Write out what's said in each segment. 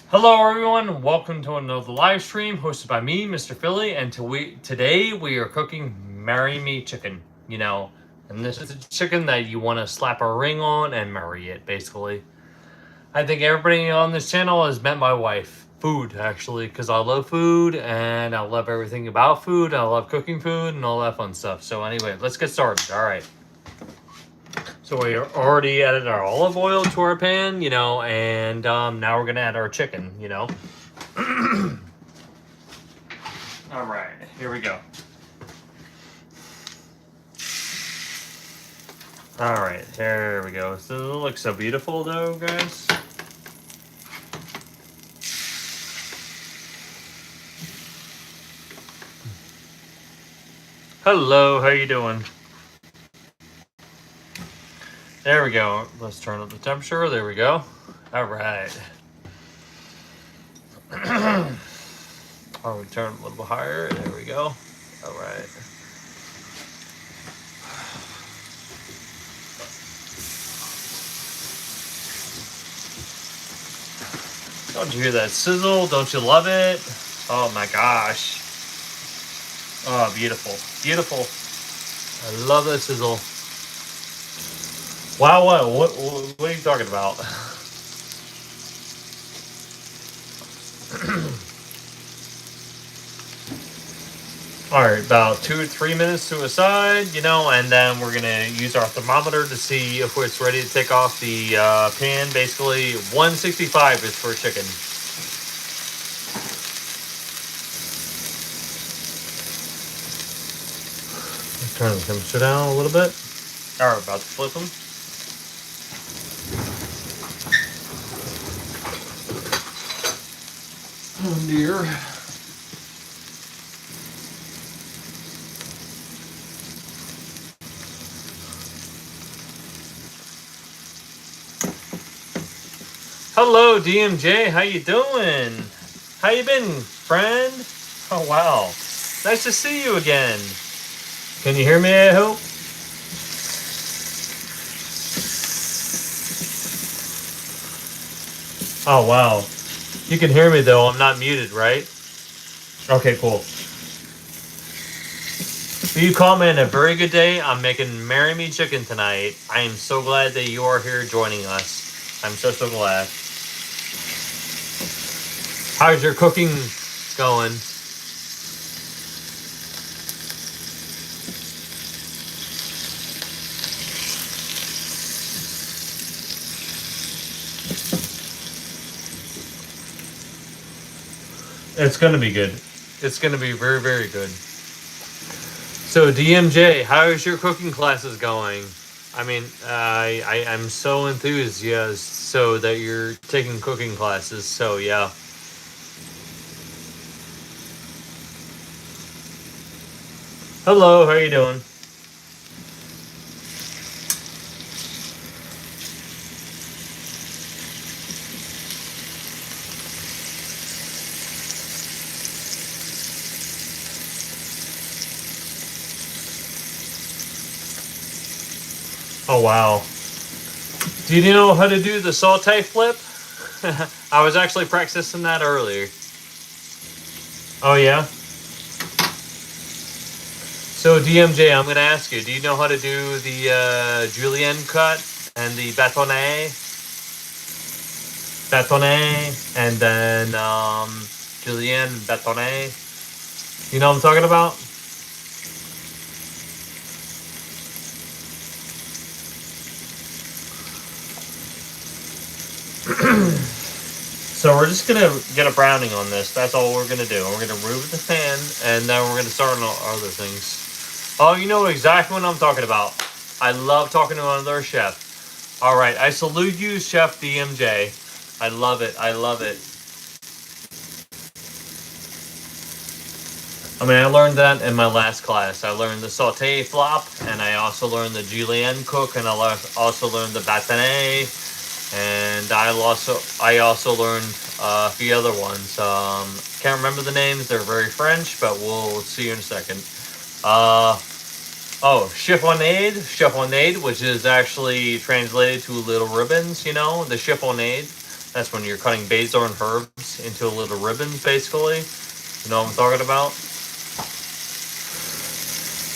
Hello, everyone. Welcome to another live stream hosted by me, Mr. Philly. And today we are cooking Marry Me chicken. And this is a chicken that you want to slap a ring on and marry it, basically. I think everybody on this channel has met my wife. Food, actually, because I love food and I love everything about food. I love cooking food and all that fun stuff. So, anyway, let's get started. All right. So we already added our olive oil to our pan, and now we're gonna add our chicken. All right, here we go. All right, here we go. So it looks so beautiful, though, guys. Hello, how you doing? There we go. Let's turn up the temperature. There we go. All right. Oh, we turn it a little bit higher. There we go. All right. Don't you hear that sizzle? Don't you love it? Oh my gosh. Oh, beautiful. Beautiful. I love that sizzle. Wow, what are you talking about? All right, about 2 or 3 minutes to a side, and then we're gonna use our thermometer to see if it's ready to take off the pan. Basically, 165 is for chicken. Turn the temperature down a little bit. All right, about to flip them. Oh dear. Hello, DMJ. How you doing? How you been, friend? Oh wow, nice to see you again. Can you hear me? I hope. Oh wow, you can hear me though. I'm not muted, right? Okay, cool. You call me in a very good day. I'm making Marry Me chicken tonight. I am so glad that you are here joining us. I'm so glad. How's your cooking going? It's gonna be good. It's gonna be very, very good. So DMJ, how is your cooking classes going? I mean, I'm so enthused, yes, so that you're taking cooking classes. So yeah. Hello, how are you doing? Oh wow. Do you know how to do the saute flip? I was actually practicing that earlier. Oh yeah? So DMJ, I'm gonna ask you, do you know how to do the julienne cut and the bâtonnet? Bâtonnet and then julienne bâtonnet. You know what I'm talking about? So we're just gonna get a browning on this. That's all we're gonna do. We're gonna remove the pan, and then we're gonna start on other things. Oh, you know exactly what I'm talking about. I love talking to another chef. All right, I salute you, Chef DMJ. I love it. I love it. I mean, I learned that in my last class. I learned the saute flop, and I also learned the julienne cook, and I also learned the bâtonnet. And I also learned a few other ones. Can't remember the names. They're very French, but we'll see you in a second. Chiffonade, which is actually translated to little ribbons. The chiffonade. That's when you're cutting basil and herbs into little ribbons, basically. You know what I'm talking about?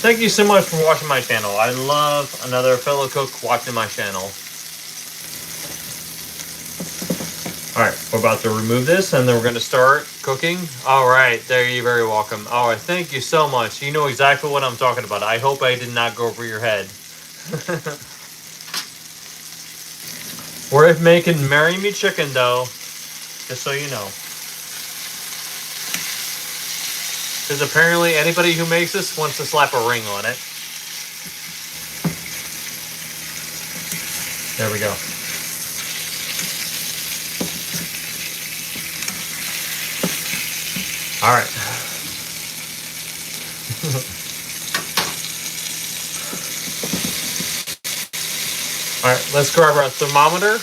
Thank you so much for watching my channel. I love another fellow cook watching my channel. Alright, we're about to remove this and then we're going to start cooking. Alright, there, you're very welcome. Alright, thank you so much. You know exactly what I'm talking about. I hope I did not go over your head. We're making Marry Me chicken though, just so you know. Because apparently anybody who makes this wants to slap a ring on it. There we go. All right. All right, let's grab our thermometer.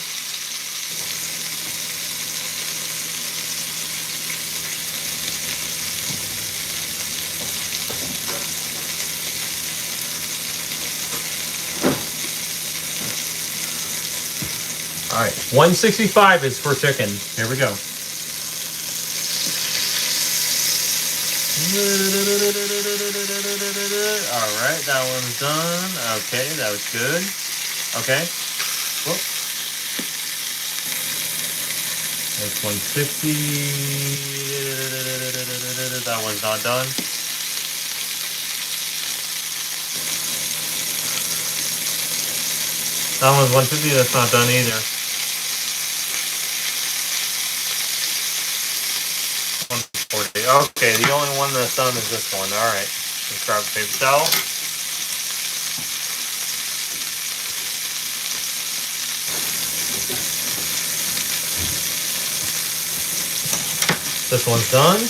All right, 165 is for chicken. Here we go. All right, that one's done. Okay, that was good. Okay. Whoop. That's 150. That one's not done. That one's 150. That's not done either. 140. Okay, the only one that's done is this one. All right. Let's grab a paper towel. This one's done.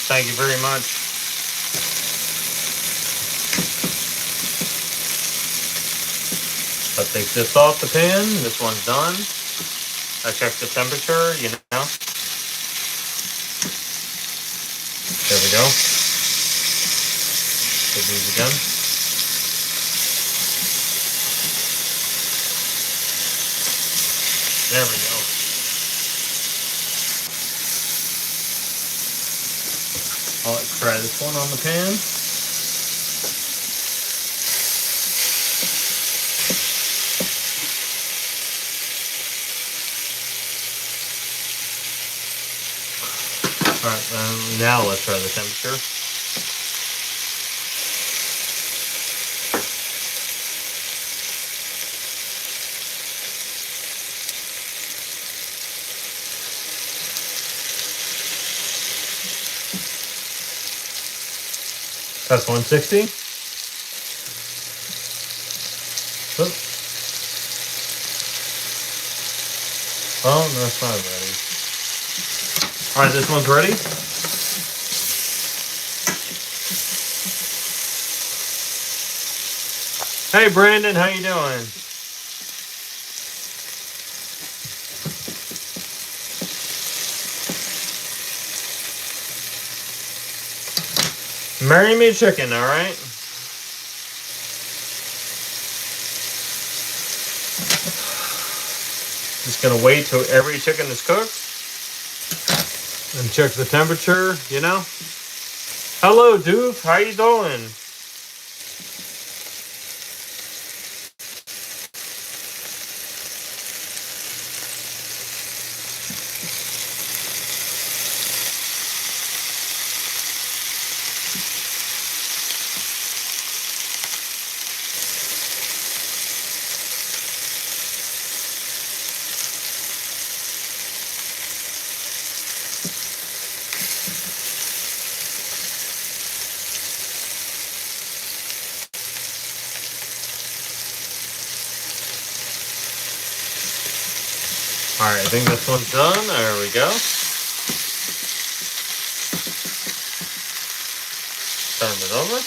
Thank you very much. I'll take this off the pan. This one's done. I checked the temperature, you know. There we go. Do these again. There we go. Let's try this one on the pan. Alright, now let's try the temperature. That's 160. Oops. Oh, no, it's not ready. All right, this one's ready. Hey, Brandon, how you doing? Marry me chicken, all right? Just gonna wait till every chicken is cooked and check the temperature, you know? Hello, Doof, how you doing? All right, I think this one's done. There we go. Turn it over.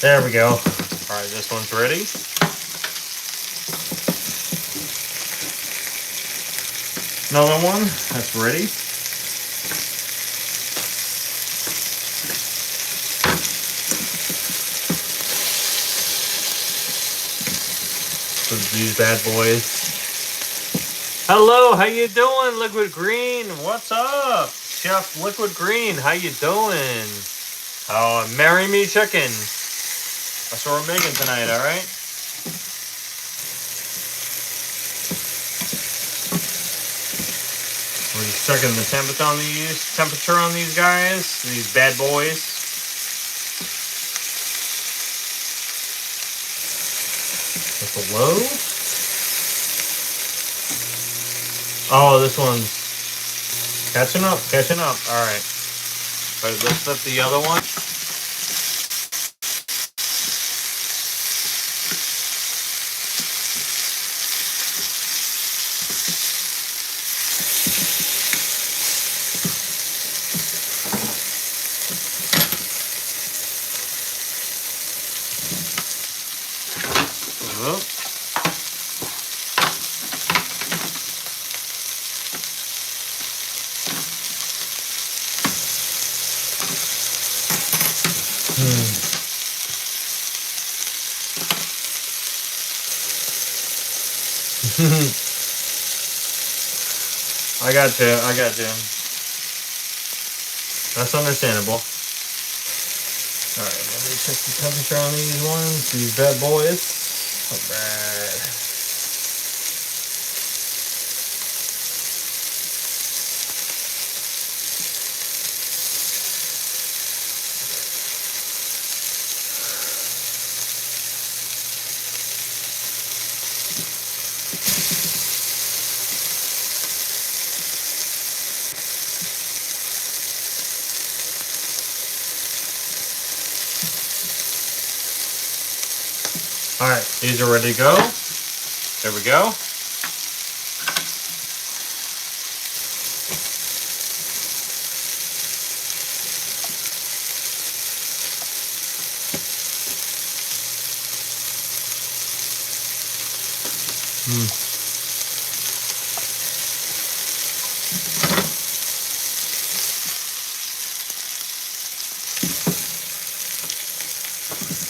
There we go. All right, this one's ready. Another one that's ready. So these bad boys. Hello, how you doing, Liquid Green? What's up, Chef Liquid Green? How you doing? Oh, marry me chicken. That's what we're making tonight. All right. We're just checking the temperature on these guys, these bad boys. It's low. Oh, this one's catching up. All right. But let's flip the other one. Whoop. I got you. That's understandable. All right, let me check the temperature on these ones, these bad boys. All right. All right, these are ready to go. There we go.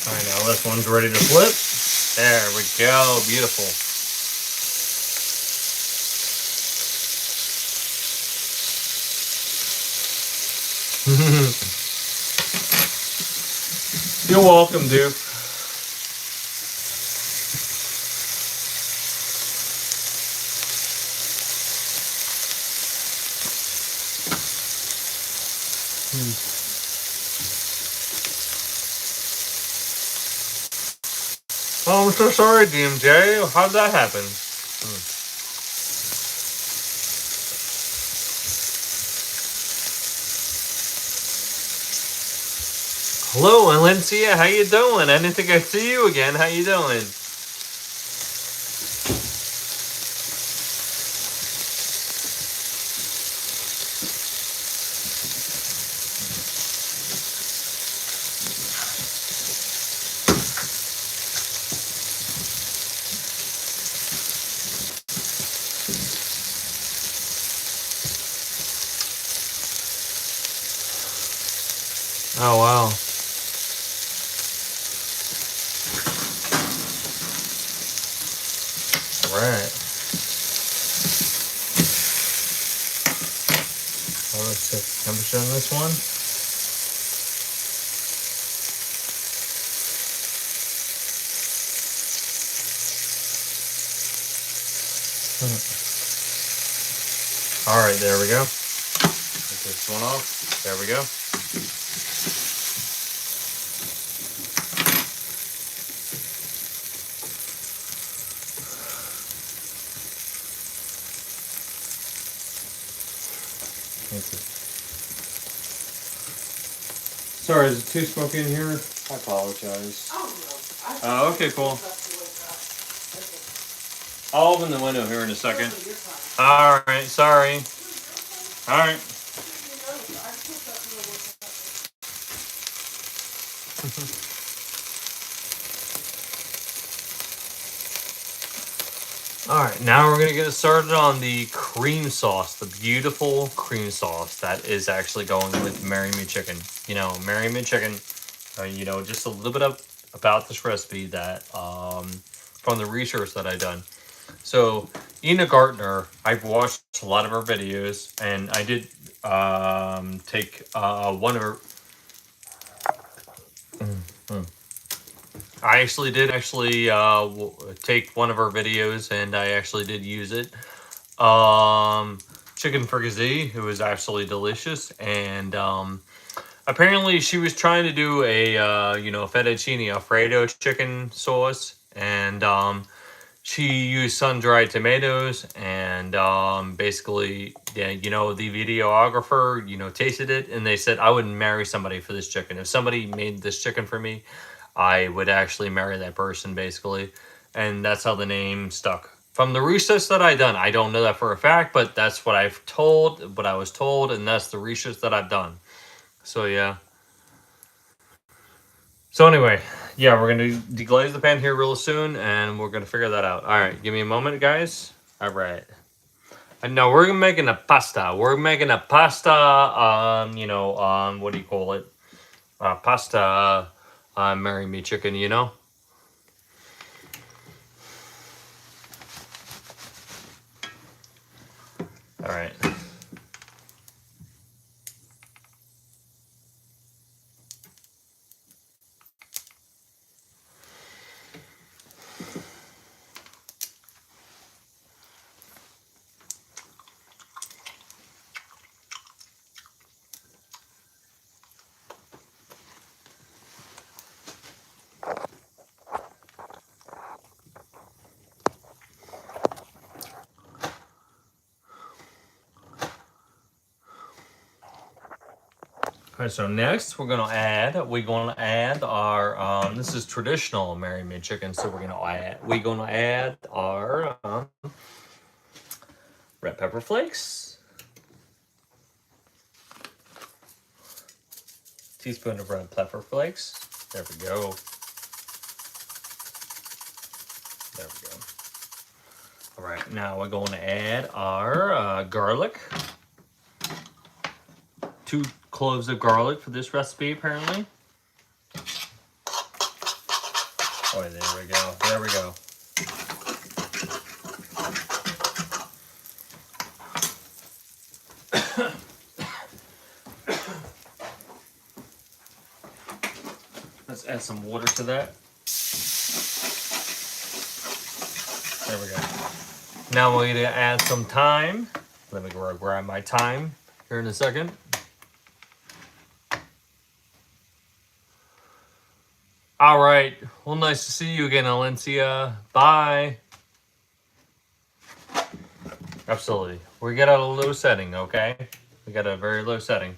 All right, now this one's ready to flip. There we go, beautiful. You're welcome, dude. Oh, I'm so sorry, DMJ. How'd that happen? Hello, Valencia. How you doing? I didn't think I'd see you again. How you doing? Oh, wow. Right. Well, let's check the temperature on this one. All right, there we go. Take this one off. There we go. Sorry, is it too smoky in here? I apologize. Oh, no. Oh, okay, cool. I'll open the window here in a second. All right, sorry. All right. Alright, now we're going to get started on the cream sauce, the beautiful cream sauce that is actually going with Marry Me Chicken. You know, Marry Me Chicken, you know, just a little bit about this recipe that, from the research that I've done. So, Ina Gartner, I've watched a lot of her videos, and I did take one of her... I actually did take one of her videos, and I actually did use it. Chicken fricassee, it was absolutely delicious, and apparently she was trying to do a you know, fettuccine alfredo chicken sauce, and she used sun-dried tomatoes, and basically, yeah, you know, the videographer, you know, tasted it, and they said I wouldn't marry somebody for this chicken. If somebody made this chicken for me, I would actually marry that person, basically. And that's how the name stuck. From the research that I done, I don't know that for a fact, but that's what what I was told, and that's the research that I've done. So yeah. So anyway, yeah, we're gonna deglaze the pan here real soon, and we're gonna figure that out. All right, give me a moment, guys. All right. And now we're making a pasta. We're making a pasta. You know, what do you call it? Pasta. Marry Me Chicken. You know. All right. All right, so next we're gonna add our this is traditional Marry Me Chicken, so we're gonna add our red pepper flakes, teaspoon of red pepper flakes. There we go. There we go. All right, now we're going to add our garlic. 2 cloves of garlic for this recipe, apparently. Oh, there we go. There we go. Let's add some water to that. There we go. Now we're going to add some thyme. Let me grab my thyme here in a second. All right. Well, nice to see you again, Alencia. Bye. Absolutely. We got a low setting, okay? We got a very low setting.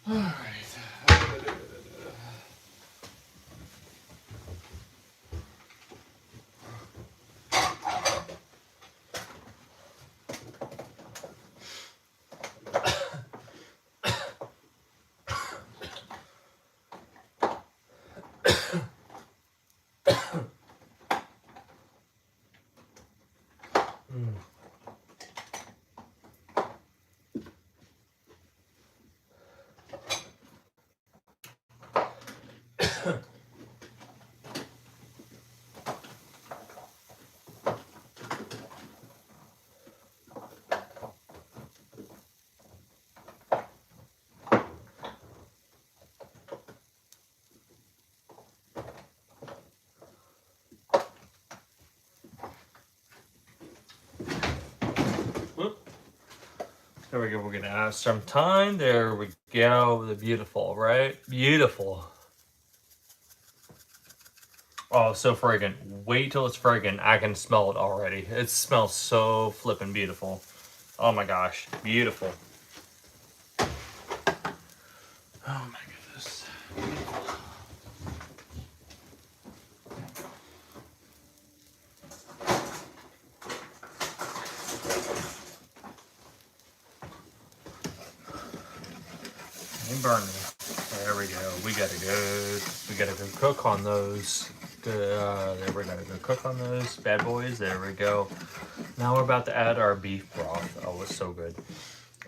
All right. There we go. We're going to add some thyme. There we go. The beautiful, right? Beautiful. Oh, so fragrant. Wait till it's fragrant. I can smell it already. It smells so flippin' beautiful. Oh my gosh. Beautiful. Oh my goodness. And burn me. There we go. We gotta go cook on those. There we go. Go cook on those bad boys. There we go. Now we're about to add our beef broth. Oh, it's so good.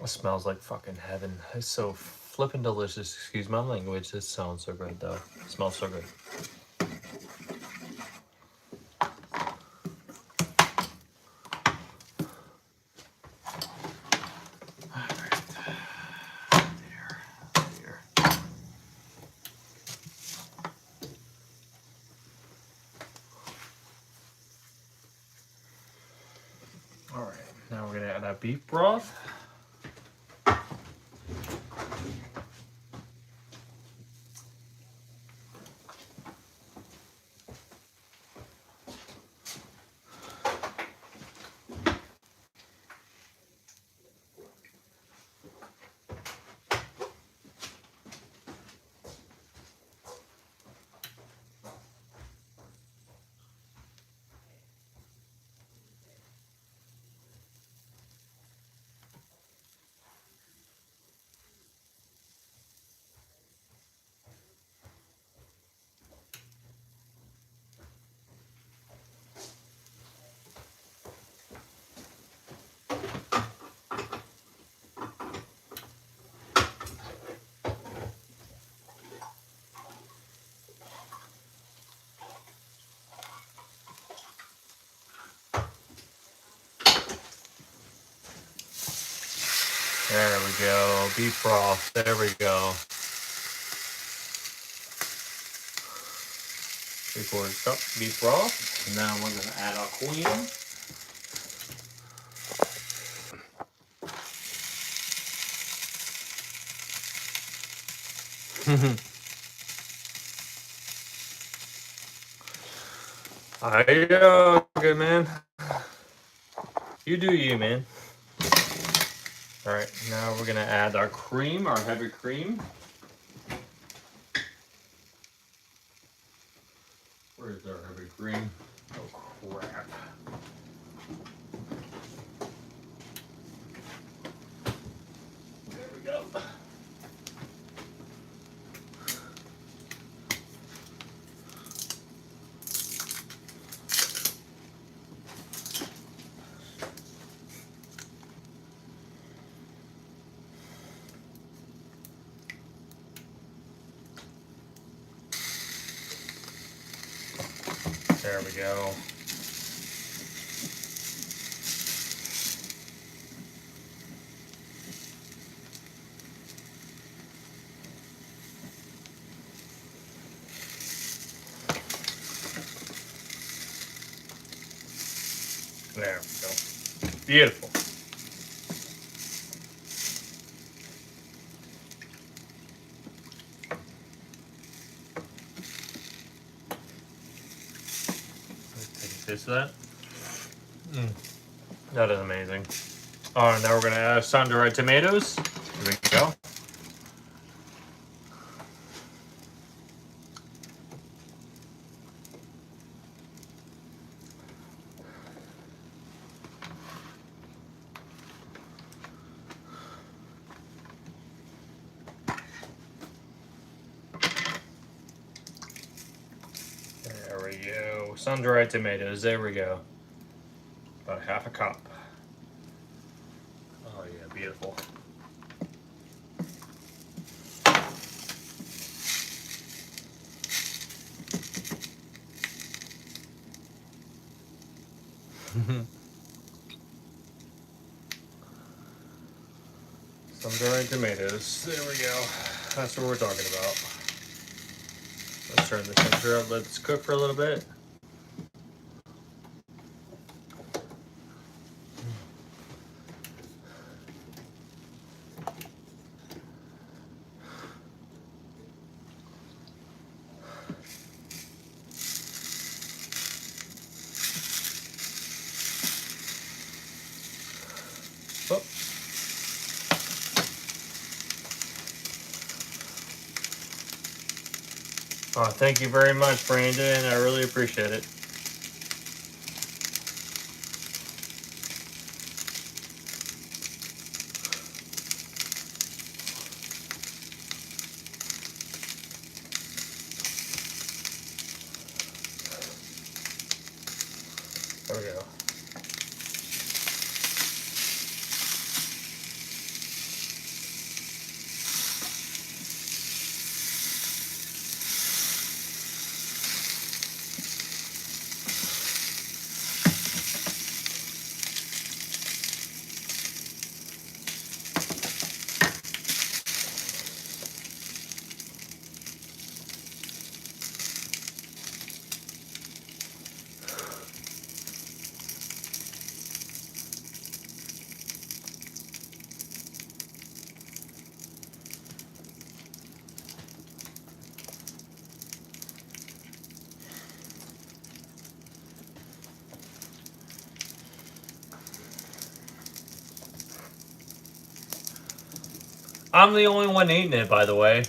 It smells like fucking heaven. It's so flippin' delicious. Excuse my language. It sounds so good though. It smells so good. All right, now we're gonna add our beef broth. There we go, beef broth. There we go. 3/4 cup beef broth. And now we're gonna add our queen. There you go, good man. You do you, man. All right, now we're gonna add our cream, our heavy cream. Where's our heavy cream? Oh crap. There we go. There we go. There we go. Beautiful. Take a taste of that. That is amazing. All right, now we're gonna add sun-dried tomatoes. Here we go. There we go. Sun-dried tomatoes. There we go. About half a cup. Oh yeah, beautiful. Sun-dried tomatoes. There we go. That's what we're talking about. Let's turn the temperature up. Let's cook for a little bit. Oh. Oh, thank you very much, Brandon. I really appreciate it. I'm the only one eating it, by the way.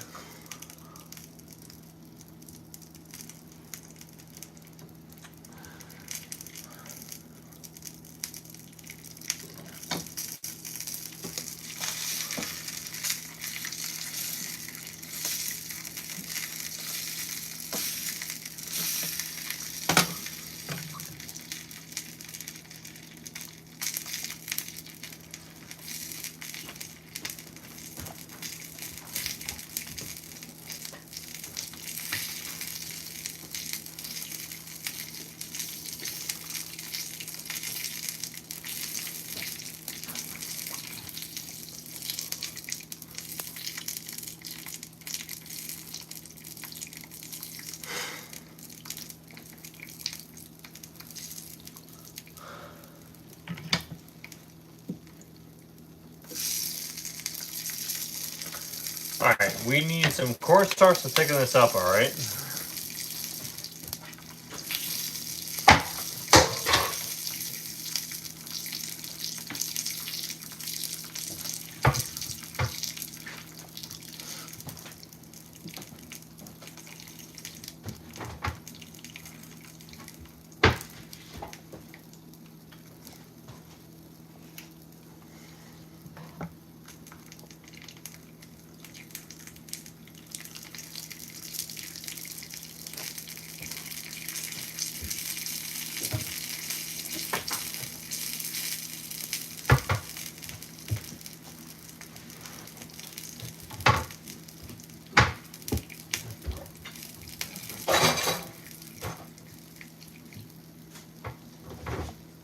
Alright, we need some cornstarch to thicken this up, alright?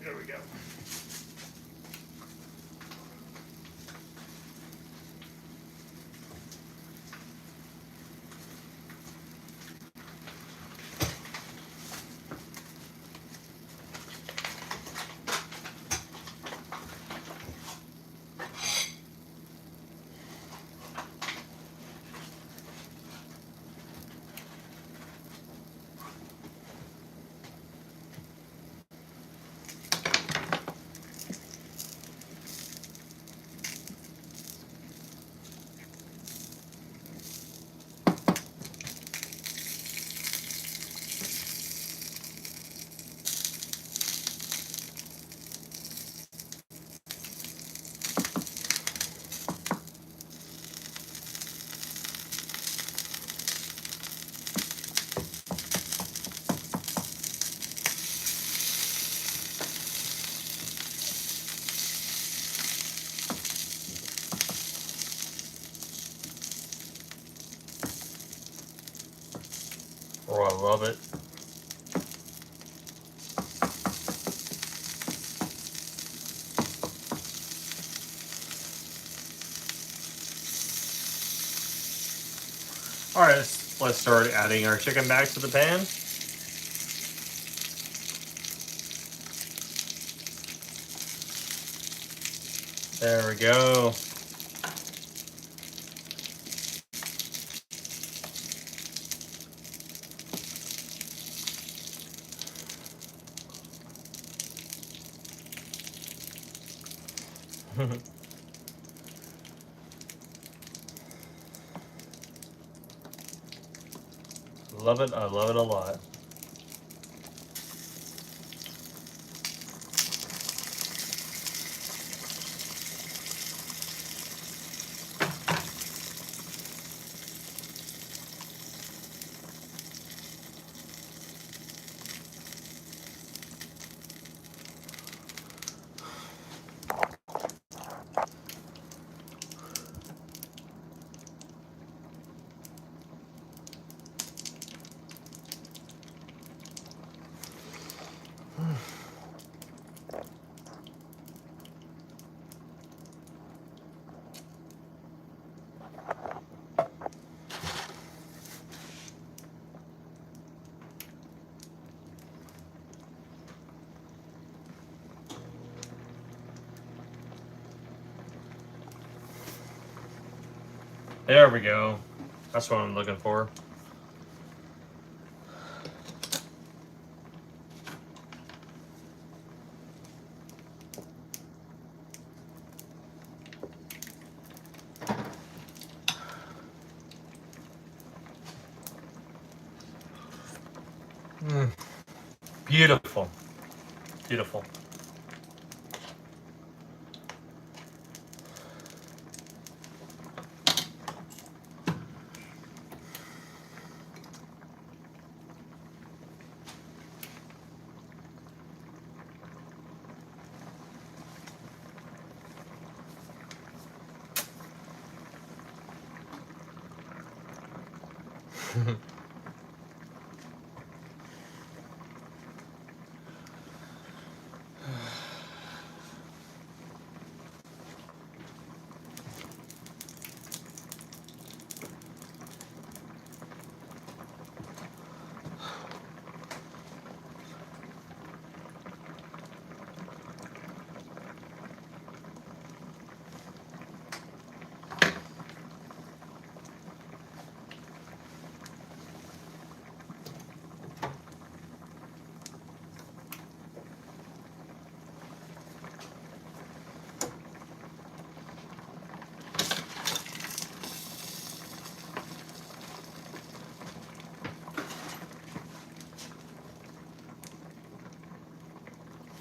There we go. Oh, I love it. Alright, let's start adding our chicken back to the pan. There we go. Love it. I love it a lot. There we go. That's what I'm looking for. Beautiful. Beautiful.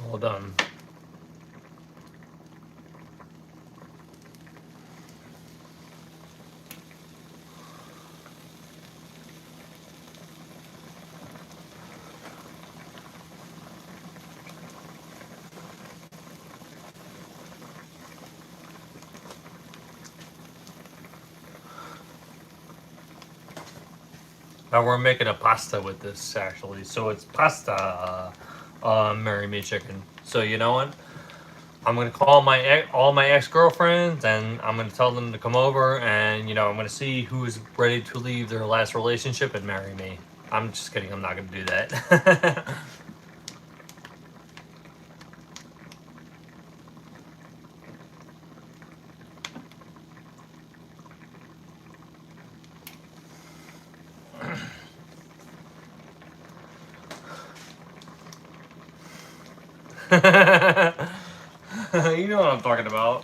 Well done. Now we're making a pasta with this actually. So it's pasta, marry me chicken. So you know what? I'm gonna call all my ex girlfriends, and I'm gonna tell them to come over, and I'm gonna see who's ready to leave their last relationship and marry me. I'm just kidding. I'm not gonna do that. You know what I'm talking about.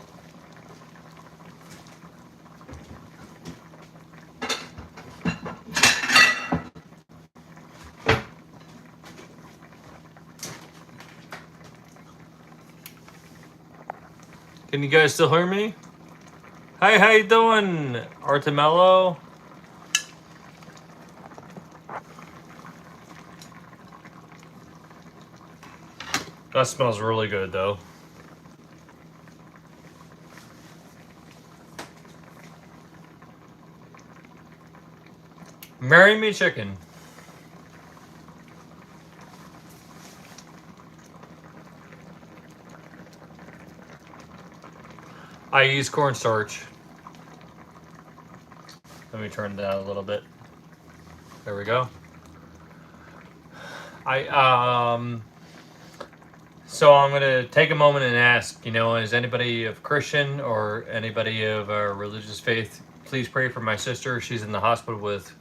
Can you guys still hear me? Hey, how you doing, Artemello? That smells really good, though. Marry me chicken. I use cornstarch. Let me turn that a little bit. There we go. So I'm gonna take a moment and ask, is anybody of Christian or anybody of religious faith? Please pray for my sister. She's in the hospital with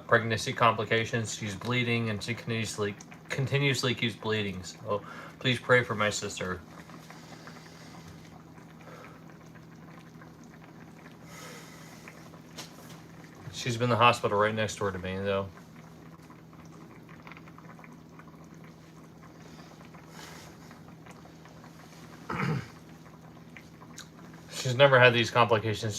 pregnancy complications. She's bleeding and she continuously keeps bleeding. So please pray for my sister. She's been in the hospital right next door to me, though. She's never had these complications.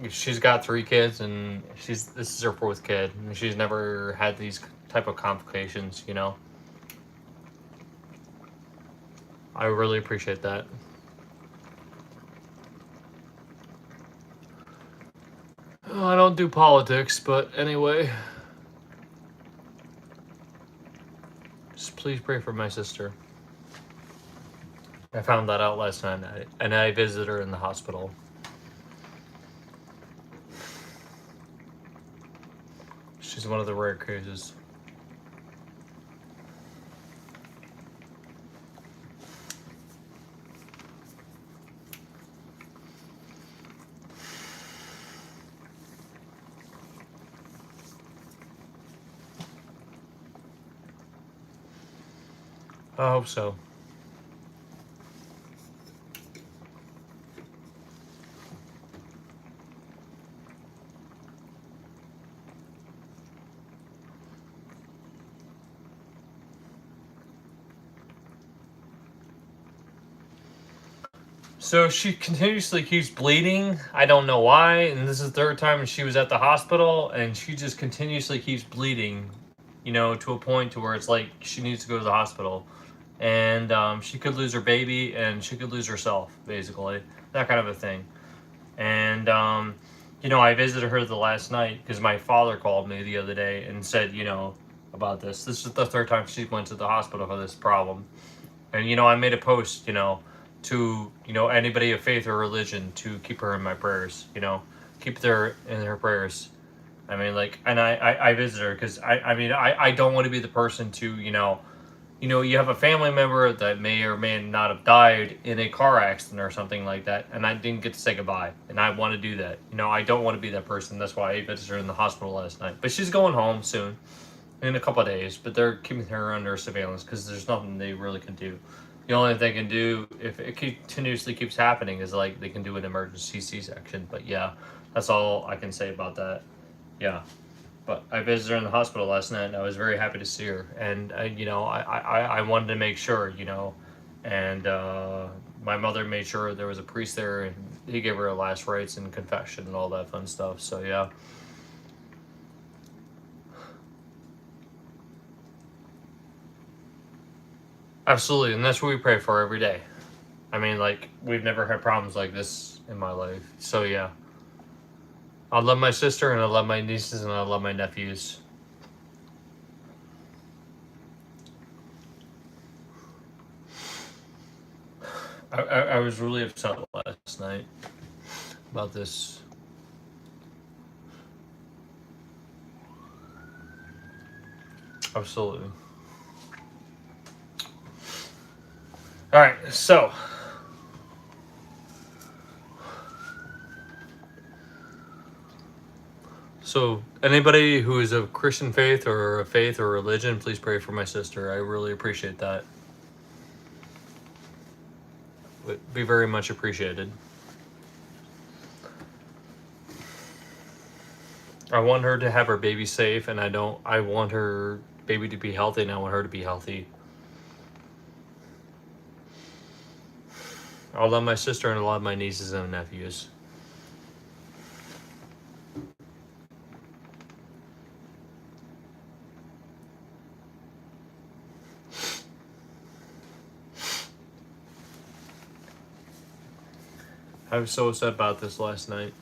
She's got 3 kids, and this is her 4th kid, and she's never had these type of complications. I really appreciate that. I don't do politics, but anyway, just please pray for my sister. I found that out last night, and I visited her in the hospital. She's one of the rare cases. I hope so. So she continuously keeps bleeding. I don't know why. And this is the third time she was at the hospital, and she just continuously keeps bleeding, to a point to where it's like she needs to go to the hospital. And she could lose her baby, and she could lose herself, basically. That kind of a thing. And, I visited her the last night because my father called me the other day and said, about this. This is the third time she went to the hospital for this problem. And, I made a post, to anybody of faith or religion to keep her in my prayers, keep her in her prayers. I mean, like, and I visit her because I don't want to be the person to, you have a family member that may or may not have died in a car accident or something like that, and I didn't get to say goodbye, and I want to do that. I don't want to be that person. That's why I visited her in the hospital last night. But she's going home soon, in a couple of days, but they're keeping her under surveillance because there's nothing they really can do. The only thing they can do, if it continuously keeps happening, is like they can do an emergency C-section. But yeah, that's all I can say about that. Yeah. But I visited her in the hospital last night, and I was very happy to see her. And, I wanted to make sure, and my mother made sure there was a priest there, and he gave her last rites and confession and all that fun stuff. So yeah. Absolutely, and that's what we pray for every day. I mean, like, we've never had problems like this in my life. So, yeah. I love my sister, and I love my nieces, and I love my nephews. I was really upset last night about this. Absolutely. All right, so anybody who is of Christian faith or a faith or religion, please pray for my sister. I really appreciate that. Would be very much appreciated. I want her to have her baby safe, and I want her baby to be healthy, and I want her to be healthy. I love my sister, and I love my nieces and nephews. I was so upset about this last night.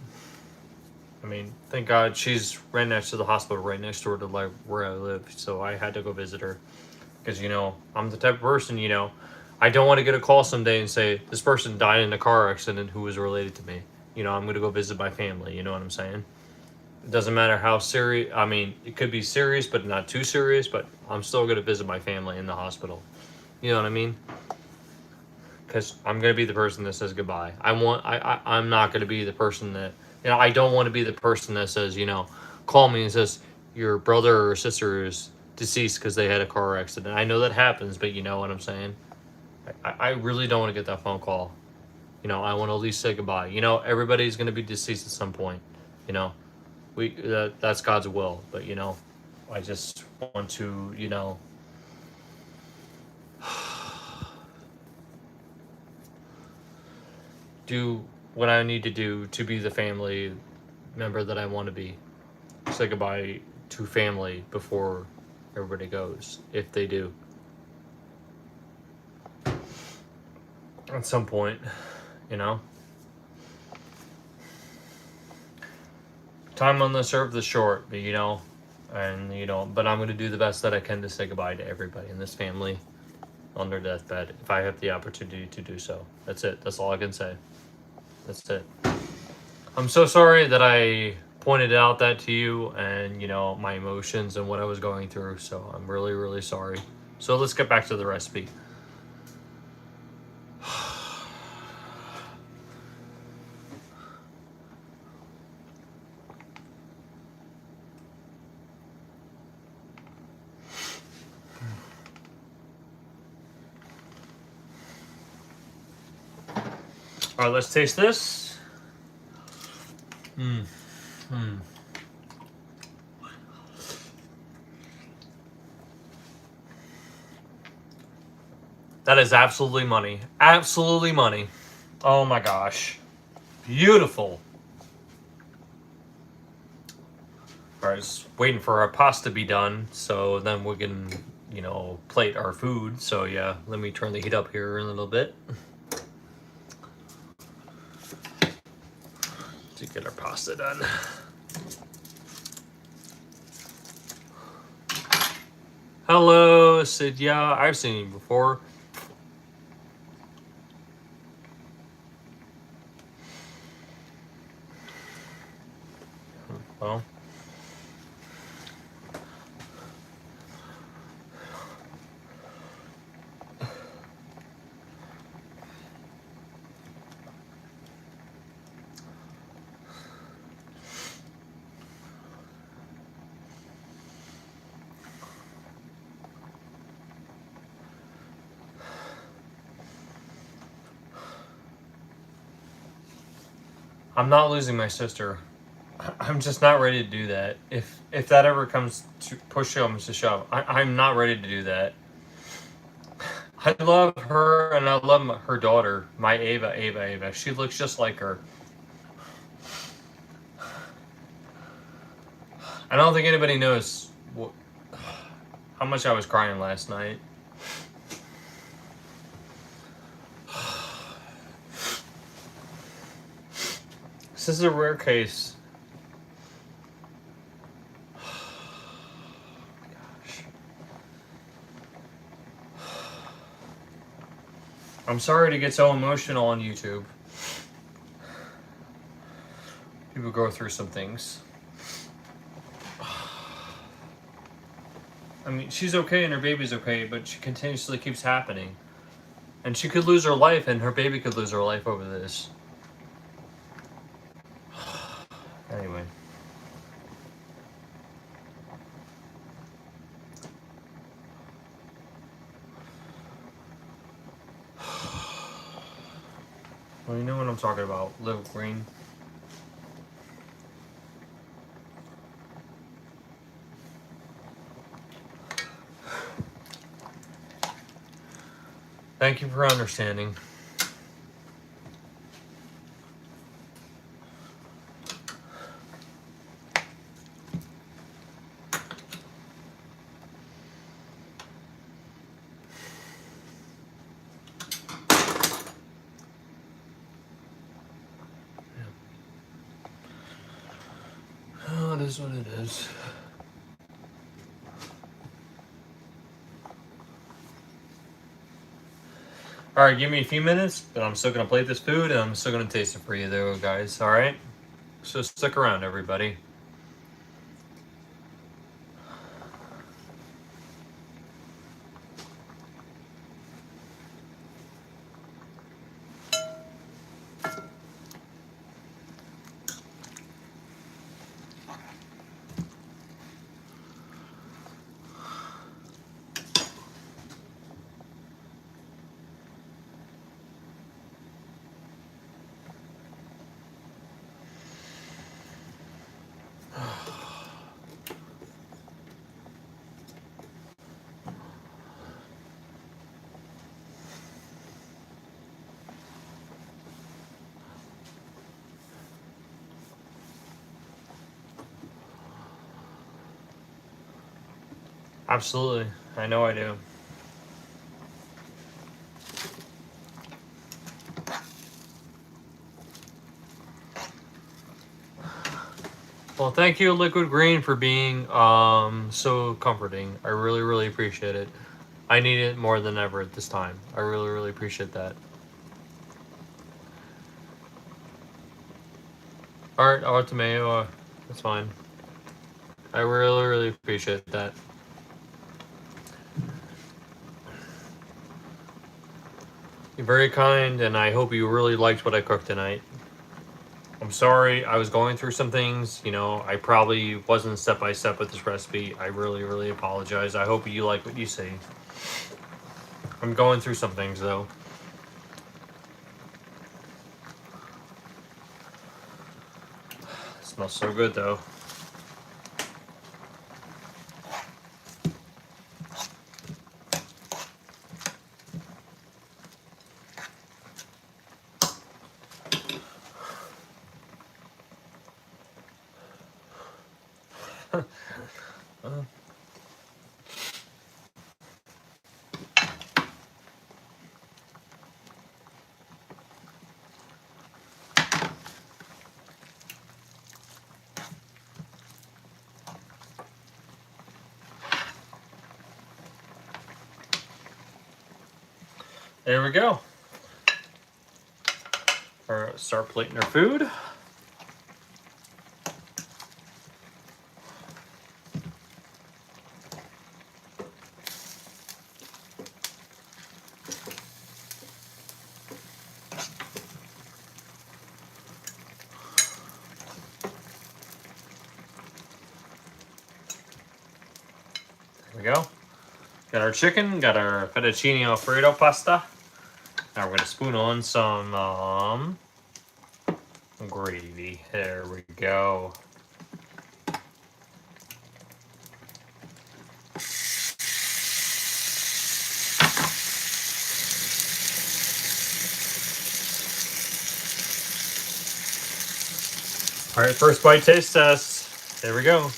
I mean, thank God she's right next to the hospital, right next door to where I live, so I had to go visit her. Because, I'm the type of person, I don't want to get a call someday and say, this person died in a car accident who was related to me. I'm going to go visit my family, you know what I'm saying? It doesn't matter how serious, I mean, it could be serious, but not too serious, but I'm still going to visit my family in the hospital. You know what I mean? Because I'm going to be the person that says goodbye. I'm not going to be the person that, I don't want to be the person that says, call me and says, your brother or sister is deceased because they had a car accident. I know that happens, but you know what I'm saying? I really don't want to get that phone call. I want to at least say goodbye. Everybody's going to be deceased at some point. That's God's will. But, I just want to, do what I need to do to be the family member that I want to be. Say goodbye to family before everybody goes, if they do. At some point, Time on this earth is short, but but I'm going to do the best that I can to say goodbye to everybody in this family on their deathbed if I have the opportunity to do so. That's it. That's all I can say. That's it. I'm so sorry that I pointed out that to you and, my emotions and what I was going through. So I'm really, really sorry. So let's get back to the recipe. All right, let's taste this. That is absolutely money. Absolutely money. Oh my gosh. Beautiful. Alright, just waiting for our pasta to be done so then we can, you know, plate our food. So yeah, let me turn the heat up here in a little bit to get our pasta done. Hello, Sid. Yeah, I've seen you before. Well, I'm not losing my sister. I'm just not ready to do that. If that ever comes to push comes to shove, I'm not ready to do that. I love her and I love her daughter, my Ava. She looks just like her. I don't think anybody knows how much I was crying last night. This is a rare case. I'm sorry to get so emotional on YouTube. People go through some things. I mean, she's okay and her baby's okay, but she continuously keeps happening. And she could lose her life and her baby could lose her life over this. Anyway. Well, you know what I'm talking about. Live green. Thank you for understanding. Oh, it is what it is. Alright, give me a few minutes, but I'm still going to plate this food and I'm still going to taste it for you though, guys. Alright? So stick around, everybody. Absolutely. I know I do. Well, thank you, Liquid Green, for being so comforting. I really, really appreciate it. I need it more than ever at this time. I really, really appreciate that. Alright, I'll have tomato. That's fine. I really, really appreciate that. You're very kind, and I hope you really liked what I cooked tonight. I'm sorry, I was going through some things. You know, I probably wasn't step by step with this recipe. I really, really apologize. I hope you like what you see. I'm going through some things, though. It smells so good, though. There we go. Start plating our food. There we go. Got our chicken, got our fettuccine alfredo pasta. Now we're gonna spoon on some gravy. There we go. All right, first bite taste test. There we go.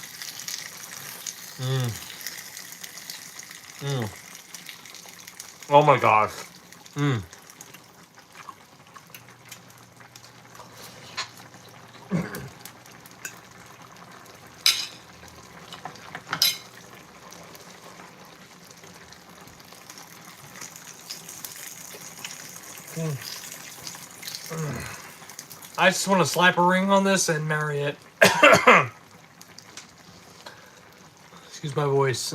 Oh my gosh. I just want to slap a ring on this and marry it. Excuse my voice.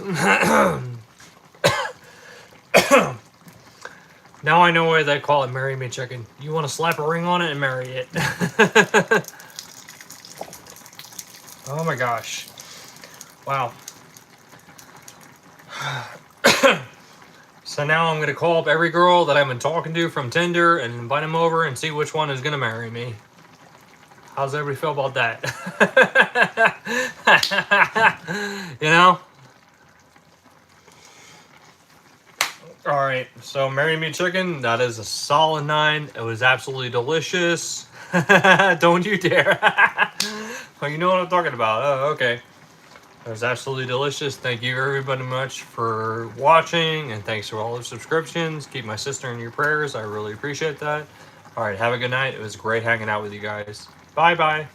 Now I know why they call it Marry Me Chicken. You want to slap a ring on it and marry it. Oh my gosh. Wow. So now I'm going to call up every girl that I've been talking to from Tinder and invite them over and see which one is going to marry me. How's everybody feel about that? You know? Alright, so Marry Me Chicken, that is a solid 9. It was absolutely delicious. Don't you dare. Well, you know what I'm talking about. Oh, okay. It was absolutely delicious. Thank you everybody much for watching, and thanks for all the subscriptions. Keep my sister in your prayers. I really appreciate that. Alright, have a good night. It was great hanging out with you guys. Bye-bye.